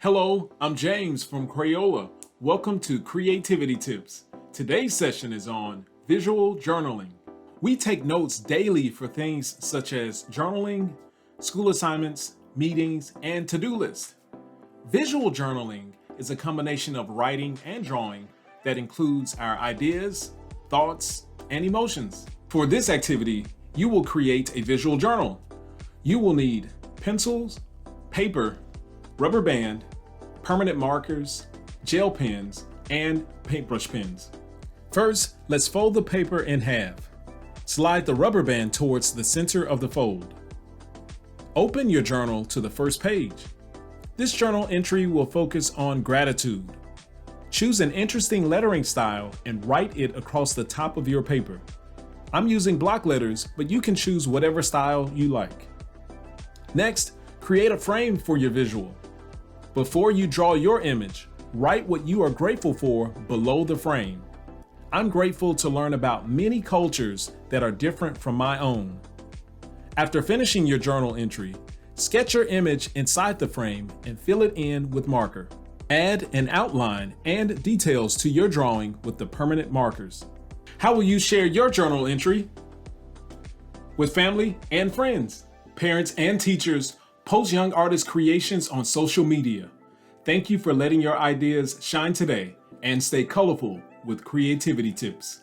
Hello, I'm James from Crayola. Welcome to Creativity Tips. Today's session is on visual journaling. We take notes daily for things such as journaling, school assignments, meetings, and to-do lists. Visual journaling is a combination of writing and drawing that includes our ideas, thoughts, and emotions. For this activity, you will create a visual journal. You will need pencils, paper, rubber band, permanent markers, gel pens, and paintbrush pens. First, let's fold the paper in half. Slide the rubber band towards the center of the fold. Open your journal to the first page. This journal entry will focus on gratitude. Choose an interesting lettering style and write it across the top of your paper. I'm using block letters, but you can choose whatever style you like. Next, create a frame for your visual. Before you draw your image, write what you are grateful for below the frame. I'm grateful to learn about many cultures that are different from my own. After finishing your journal entry, sketch your image inside the frame and fill it in with marker. Add an outline and details to your drawing with the permanent markers. How will you share your journal entry? With family and friends, parents and teachers. Post young artists' creations on social media. Thank you for letting your ideas shine today and stay colorful with creativity tips.